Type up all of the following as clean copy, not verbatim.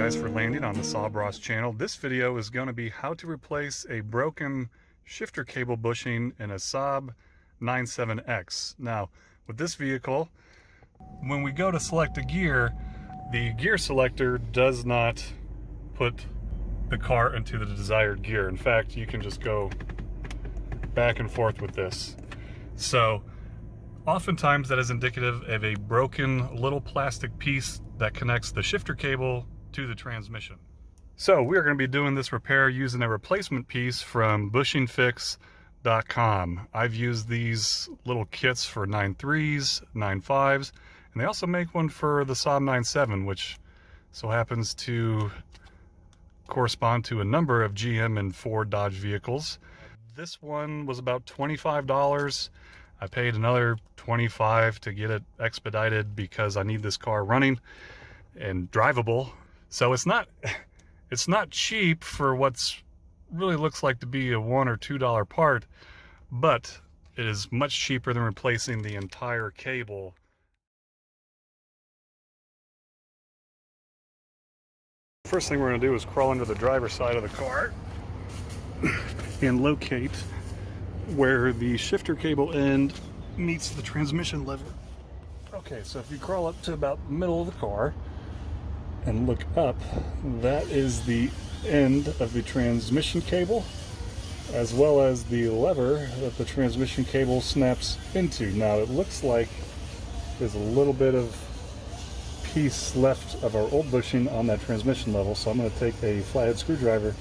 guys for landing on the Saab channel. This video is going to be how to replace a broken shifter cable bushing in a Saab 97X. Now, with this vehicle, when we go to select a gear, the gear selector does not put the car into the desired gear. In fact, you can just go back and forth with this. So, oftentimes that is indicative of a broken little plastic piece that connects the shifter cable to the transmission. So we're going to be doing this repair using a replacement piece from bushingfix.com. I've used these little kits for 9.3s, 9.5s, and they also make one for the Saab 9.7, which so happens to correspond to a number of GM and Ford Dodge vehicles. This one was about $25. I paid another $25 to get it expedited because I need this car running and drivable. So it's not cheap for what's really looks like to be a $1 or $2 part, but it is much cheaper than replacing the entire cable. First thing we're going to do is crawl into the driver's side of the car and locate where the shifter cable end meets the transmission lever. Okay, so if you crawl up to about the middle of the car and look up, that is the end of the transmission cable, as well as the lever that the transmission cable snaps into. Now it looks like there's a little bit of piece left of our old bushing on that transmission level, so I'm going to take a flathead screwdriver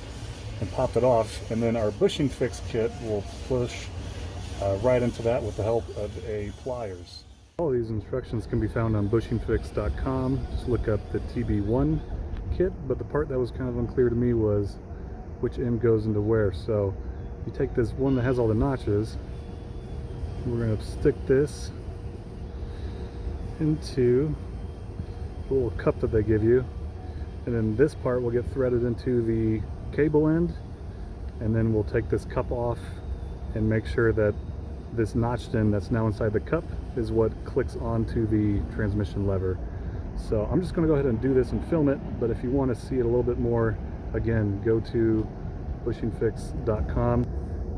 and pop it off, and then our bushing fix kit will push right into that with the help of a pliers. All these instructions can be found on bushingfix.com. Just look up the TB1 kit, but the part that was kind of unclear to me was which end goes into where. So you take this one that has all the notches, we're going to stick this into the little cup that they give you, and then this part will get threaded into the cable end, and then we'll take this cup off and make sure that this notched end that's now inside the cup is what clicks onto the transmission lever. So I'm just going to go ahead and do this and film it, but if you want to see it a little bit more, again, go to bushingfix.com.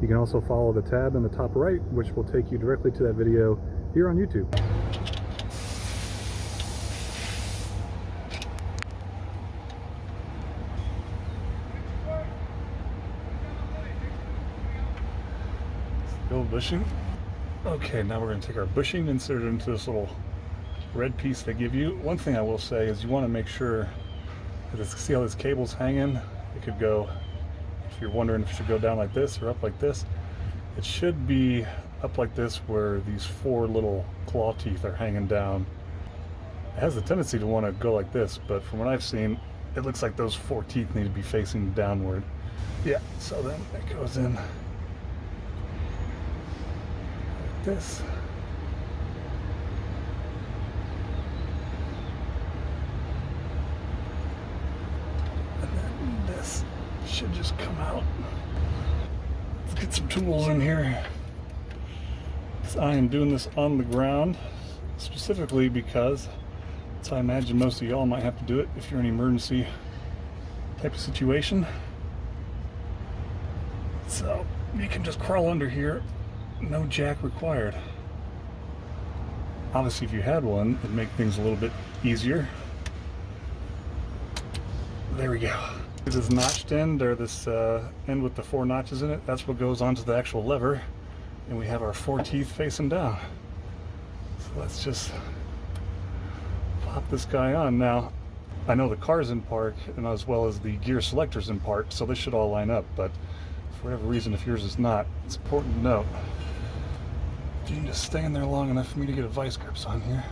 You can also follow the tab in the top right, which will take you directly to that video here on YouTube. Old bushing. Okay, now we're going to take our bushing, insert it into this little red piece they give you. One thing I will say is you want to make sure that see how this cable's hanging. It could go, if you're wondering if it should go down like this or up like this, it should be up like this where these four little claw teeth are hanging down. It has the tendency to want to go like this, but from what I've seen, it looks like those four teeth need to be facing downward. Yeah, so then it goes in this. And then this should just come out. Let's get some tools in here. So I am doing this on the ground, specifically because that's how I imagine most of y'all might have to do it if you're in an emergency type of situation. So you can just crawl under here. No jack required. Obviously, if you had one, it'd make things a little bit easier. There we go. This is notched end, or this end with the four notches in it. That's what goes onto the actual lever, and we have our four teeth facing down. So let's just pop this guy on. Now, I know the car's in park, and as well as the gear selector's in park, so this should all line up. But for whatever reason, if yours is not, it's important to note. You can just stay in there long enough for me to get a vice grips on here.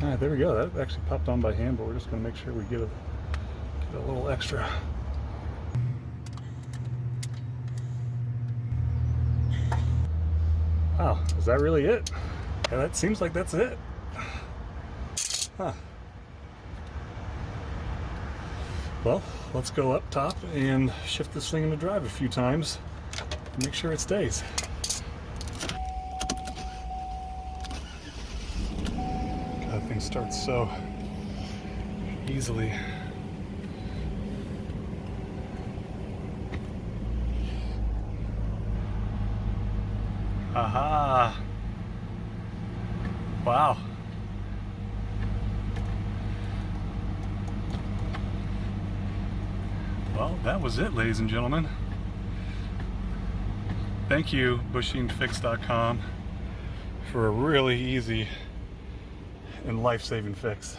Alright, there we go. That actually popped on by hand, but we're just going to make sure we get a little extra. Wow, is that really it? Yeah, that seems like that's it. Huh. Well, let's go up top and shift this thing into drive a few times and make sure it stays. thing starts so easily. Aha! Wow. Well, that was it, ladies and gentlemen. Thank you, bushinfix.com, for a really easy and life-saving fix.